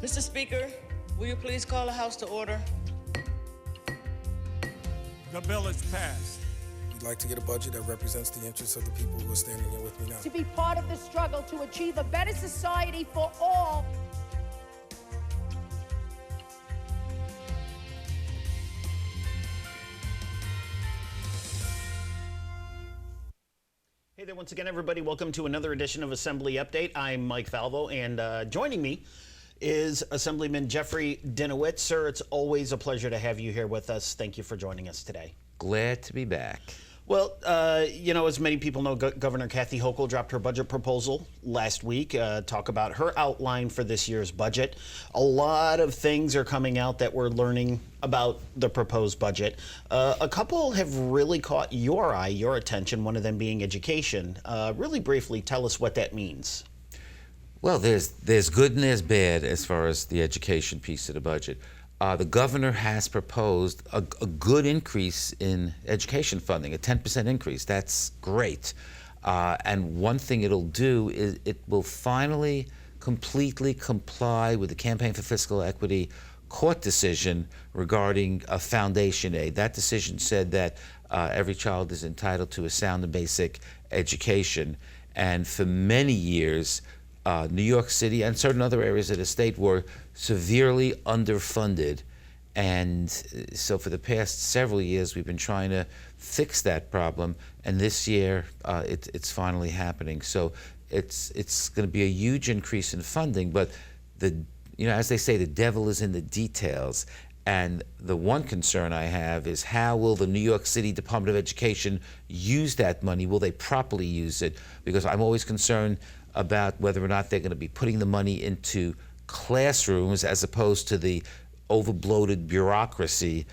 Mr. Speaker, will you please call the House to order? The bill is passed. We'd like to get a budget that represents the interests of the people who are standing here with me now. To be part of the struggle to achieve a better society for all. Hey there once again, everybody. Welcome to another edition of Assembly Update. I'm Mike Falvo, and joining me is Assemblyman Jeffrey Dinowitz. Sir, it's always a pleasure to have you here with us. Thank you for joining us today. Glad to be back. Well, as many people know, Governor Kathy Hochul dropped her budget proposal last week. Talk about her outline for this year's budget. A lot of things are coming out that we're learning about the proposed budget. A couple have really caught your eye, your attention, one of them being education. Really briefly, tell us what that means. Well, there's good and there's bad as far as the education piece of the budget. The governor has proposed a good increase in education funding, a 10% increase. That's great. And one thing it'll do is it will finally completely comply with the Campaign for Fiscal Equity court decision regarding foundation aid. That decision said that every child is entitled to a sound and basic education. And for many years, New York City and certain other areas of the state were severely underfunded. And so for the past several years, we've been trying to fix that problem. And this year, it's finally happening. So it's going to be a huge increase in funding. But as they say, the devil is in the details. And the one concern I have is how will the New York City Department of Education use that money? Will they properly use it? Because I'm always concerned about whether or not they're going to be putting the money into classrooms as opposed to the overbloated bureaucracy,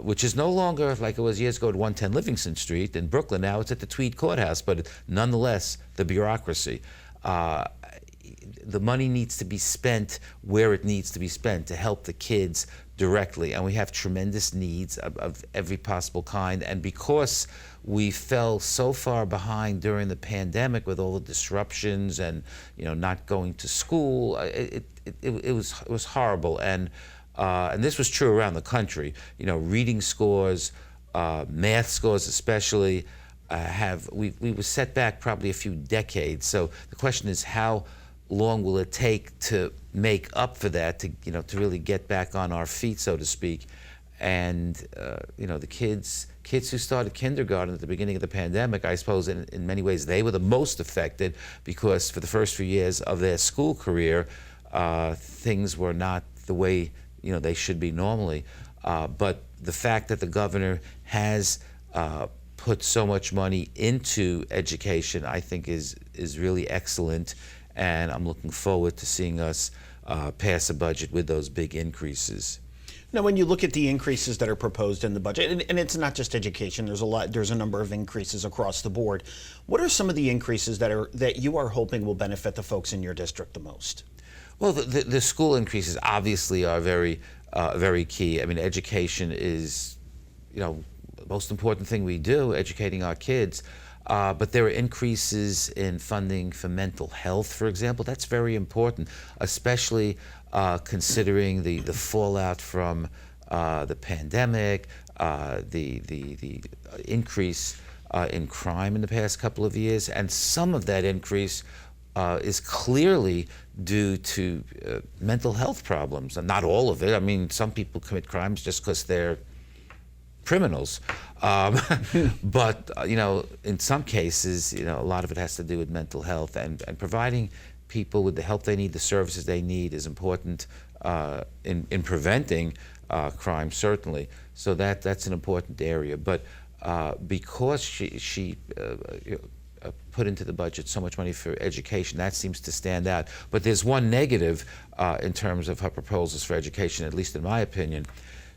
which is no longer like it was years ago at 110 Livingston Street in Brooklyn. Now it's at the Tweed Courthouse, but nonetheless, the bureaucracy. The money needs to be spent where it needs to be spent to help the kids directly. And we have tremendous needs of every possible kind. And because we fell so far behind during the pandemic with all the disruptions and not going to school, it was horrible. And this was true around the country. Reading scores, math scores especially, we were set back probably a few decades. So the question is, how long will it take to make up for that, to really get back on our feet, so to speak? And the kids who started kindergarten at the beginning of the pandemic, I suppose in many ways they were the most affected, because for the first few years of their school career, things were not the way they should be normally. But the fact that the governor has put so much money into education, I think is really excellent. And I'm looking forward to seeing us pass a budget with those big increases. Now, when you look at the increases that are proposed in the budget, and it's not just education, there's a number of increases across the board. What are some of the increases that you are hoping will benefit the folks in your district the most? Well, the school increases obviously are very key. I mean, education is, the most important thing we do, educating our kids. But there are increases in funding for mental health, for example. That's very important, especially considering the fallout from the pandemic, the increase in crime in the past couple of years. And some of that increase is clearly due to mental health problems. And not all of it. I mean, some people commit crimes just because they're criminals. But, in some cases, a lot of it has to do with mental health, and providing people with the help they need, the services they need, is important in preventing crime, certainly. So that's an important area. But because she put into the budget so much money for education, that seems to stand out. But there's one negative in terms of her proposals for education, at least in my opinion.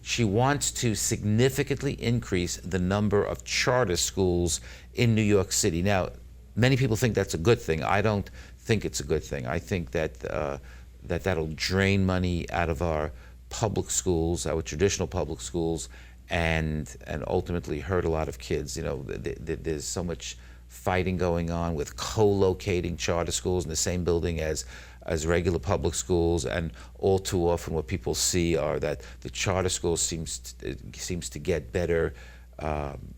She wants to significantly increase the number of charter schools in New York City. Now, many people think that's a good thing. I don't think it's a good thing. I think that that'll drain money out of our public schools, our traditional public schools, and ultimately hurt a lot of kids. There's so much fighting going on with co-locating charter schools in the same building as as regular public schools, and all too often what people see are that the charter school seems to get better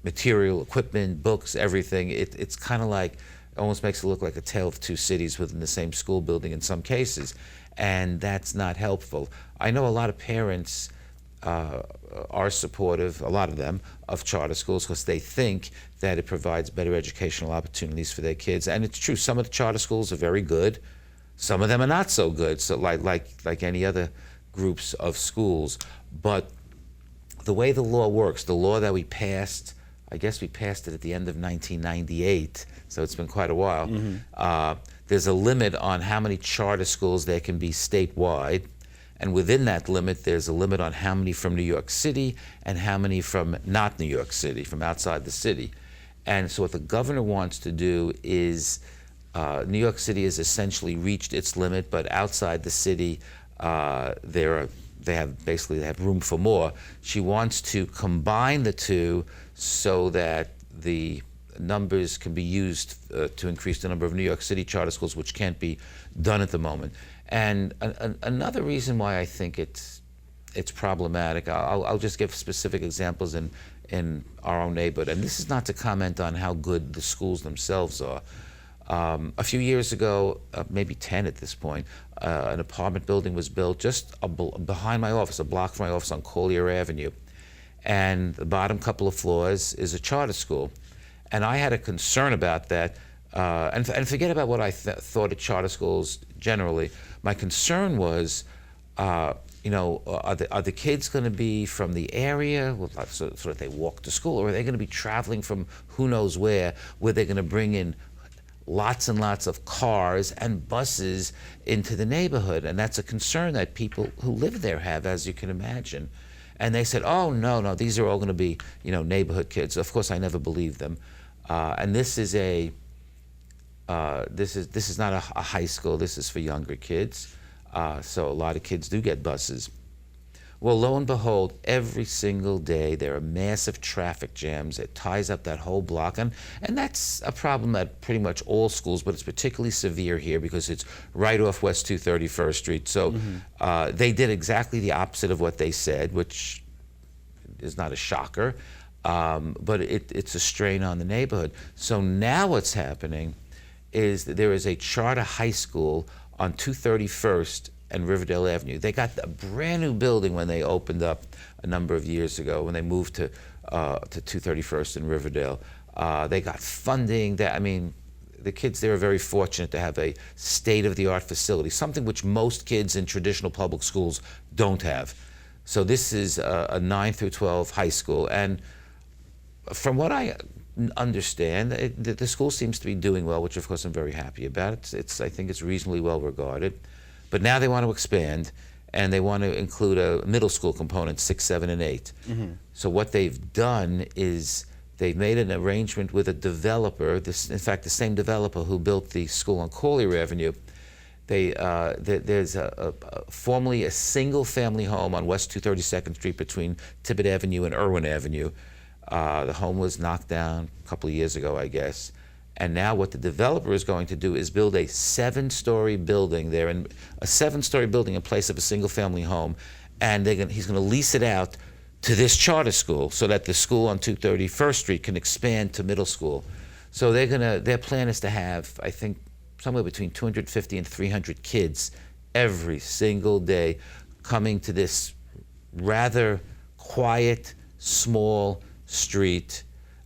material, equipment, books, everything. It's kind of like, almost makes it look like a tale of two cities within the same school building in some cases, and that's not helpful. I know a lot of parents are supportive, a lot of them, of charter schools because they think that it provides better educational opportunities for their kids. And it's true, some of the charter schools are very good, some of them are not so good, so like any other groups of schools. But the way the law works, the law that we passed, I guess we passed it at the end of 1998, so it's been quite a while. There's a limit on how many charter schools there can be statewide, and within that limit, there's a limit on how many from New York City and how many from not New York City, from outside the city. And so what the governor wants to do is, New York City has essentially reached its limit, but outside the city, they have room for more. She wants to combine the two so that the numbers can be used to increase the number of New York City charter schools, which can't be done at the moment. And another reason why I think it's problematic, I'll just give specific examples in our own neighborhood. And this is not to comment on how good the schools themselves are. A few years ago, maybe 10 at this point, an apartment building was built just behind my office, a block from my office on Collier Avenue. And the bottom couple of floors is a charter school. And I had a concern about that, and forget about what I thought of charter schools generally. My concern was, are the kids going to be from the area, so that they walk to school, or are they going to be traveling from who knows where they're going to bring in lots and lots of cars and buses into the neighborhood? And that's a concern that people who live there have, as you can imagine. And they said, oh, no, these are all going to be, neighborhood kids. Of course, I never believed them. And this is not a high school. This is for younger kids. So a lot of kids do get buses. Well, lo and behold, every single day there are massive traffic jams. It ties up that whole block. And that's a problem at pretty much all schools, but it's particularly severe here because it's right off West 231st Street. So they did exactly the opposite of what they said, which is not a shocker, but it's a strain on the neighborhood. So now what's happening is that there is a charter high school on 231st and Riverdale Avenue. They got a brand new building when they opened up a number of years ago, when they moved to 231st and Riverdale. They got funding. The kids there are very fortunate to have a state-of-the-art facility, something which most kids in traditional public schools don't have. So this is a 9 through 12 high school, and from what I understand, the school seems to be doing well, which of course I'm very happy about. I think it's reasonably well regarded. But now they want to expand, and they want to include a middle school component, 6, 7, and 8. So what they've done is they've made an arrangement with a developer, in fact, the same developer who built the school on Collier Avenue. There's formerly a single-family home on West 232nd Street between Tibbet Avenue and Irwin Avenue. The home was knocked down a couple of years ago, I guess. And now what the developer is going to do is build a 7-story building there, and a 7-story building in place of a single-family home, and he's going to lease it out to this charter school so that the school on 231st Street can expand to middle school. So their plan is to have, I think, somewhere between 250 and 300 kids every single day coming to this rather quiet, small street.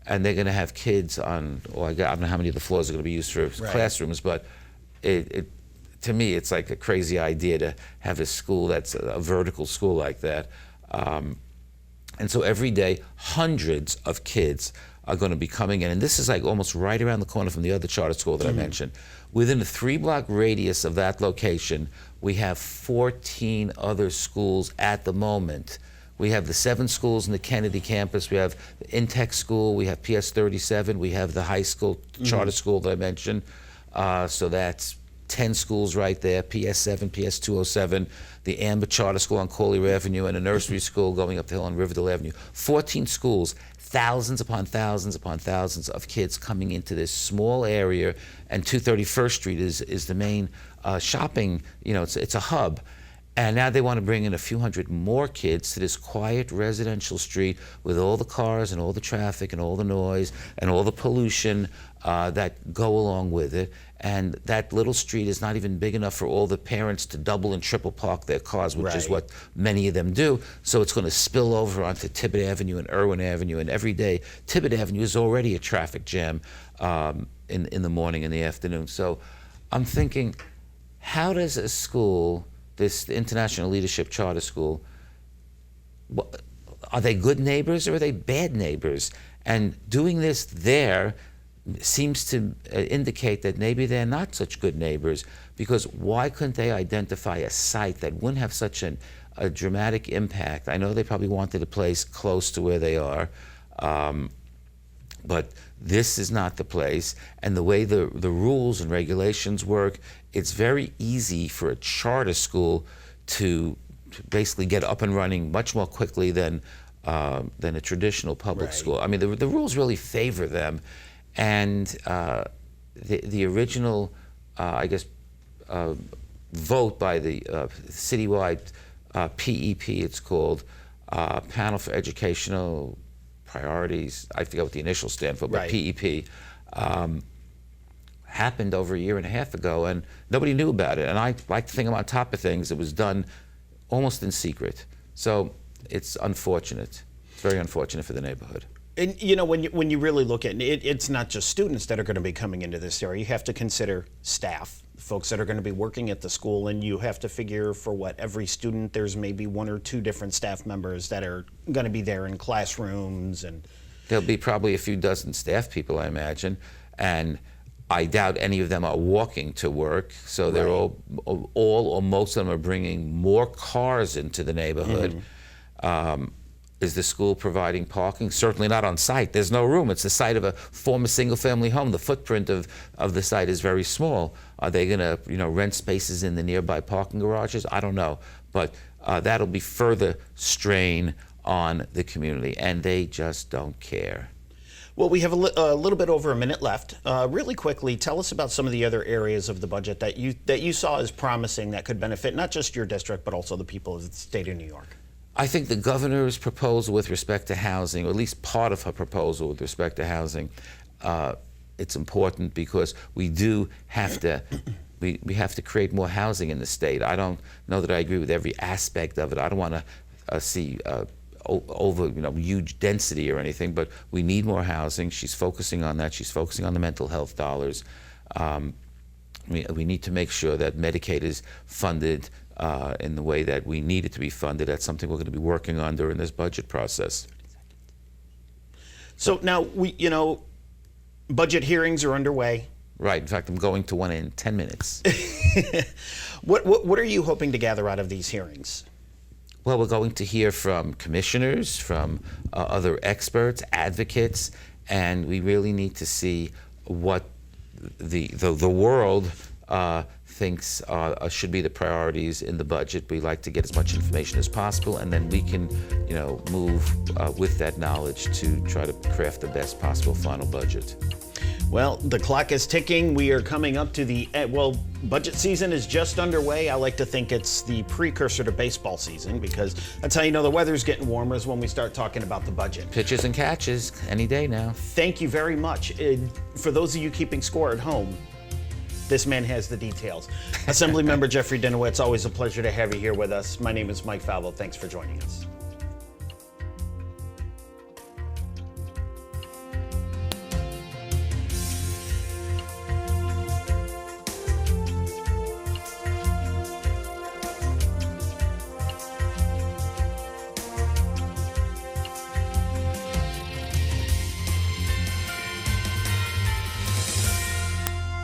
And they're going to have kids on, I don't know how many of the floors are going to be used for classrooms, but to me, it's like a crazy idea to have a school that's a vertical school like that. And so every day, hundreds of kids are going to be coming in. And this is like almost right around the corner from the other charter school that I mentioned. Within a 3-block radius of that location, we have 14 other schools at the moment. We have the 7 schools in the Kennedy campus. We have the Intech school. We have PS 37. We have the high school charter school that I mentioned. So that's 10 schools right there, PS 7, PS 207, the Amber Charter School on Collier Avenue, and a nursery school going up the hill on Riverdale Avenue. 14 schools, thousands upon thousands upon thousands of kids coming into this small area, and 231st Street is the main shopping, it's a hub. And now they want to bring in a few hundred more kids to this quiet residential street with all the cars and all the traffic and all the noise and all the pollution that go along with it. And that little street is not even big enough for all the parents to double and triple park their cars, which is what many of them do. So it's going to spill over onto Tibbet Avenue and Irwin Avenue. And every day, Tibbet Avenue is already a traffic jam in the morning and the afternoon. So I'm thinking, how does a school, this International Leadership Charter School, are they good neighbors or are they bad neighbors? And doing this there seems to indicate that maybe they're not such good neighbors, because why couldn't they identify a site that wouldn't have such a dramatic impact? I know they probably wanted a place close to where they are, but this is not the place. And the way the rules and regulations work, it's very easy for a charter school to basically get up and running much more quickly than a traditional public school. I mean, the rules really favor them. And the original, vote by the citywide PEP, it's called, Panel for Educational Priorities, I forget what the initials stand for, but PEP, happened over a year and a half ago, and nobody knew about it. And I like to think I'm on top of things. It was done almost in secret. So it's unfortunate. It's very unfortunate for the neighborhood. And when you really look at it, it's not just students that are going to be coming into this area. You have to consider staff, folks that are going to be working at the school, and you have to figure for every student there's maybe one or two different staff members that are going to be there in classrooms. And there'll be probably a few dozen staff people, I imagine, and I doubt any of them are walking to work. So they're all or most of them are bringing more cars into the neighborhood. Is the school providing parking? Certainly not on site. There's no room. It's the site of a former single-family home. The footprint of the site is very small. Are they going to, rent spaces in the nearby parking garages? I don't know. But that'll be further strain on the community, and they just don't care. Well, we have a little bit over a minute left. Really quickly, tell us about some of the other areas of the budget that you saw as promising that could benefit not just your district, but also the people of the state of New York. I think the governor's proposal with respect to housing, or at least part of her proposal with respect to housing, it's important because we do have to we have to create more housing in the state. I don't know that I agree with every aspect of it. I don't want to see over huge density or anything, but we need more housing. She's focusing on that. She's focusing on the mental health dollars. We need to make sure that Medicaid is funded in the way that we need it to be funded. That's something we're going to be working on during this budget process. So now budget hearings are underway. Right. In fact, I'm going to one in 10 minutes. What are you hoping to gather out of these hearings? Well, we're going to hear from commissioners, from other experts, advocates, and we really need to see what the world thinks should be the priorities in the budget. We like to get as much information as possible, and then we can, move with that knowledge to try to craft the best possible final budget. Well, the clock is ticking. We are coming up to the budget season is just underway. I like to think it's the precursor to baseball season, because that's how you know the weather's getting warmer, is when we start talking about the budget. Pitches and catches any day now. Thank you very much. For those of you keeping score at home, this man has the details. Assemblymember Jeffrey Dinowitz, always a pleasure to have you here with us. My name is Mike Falvo. Thanks for joining us.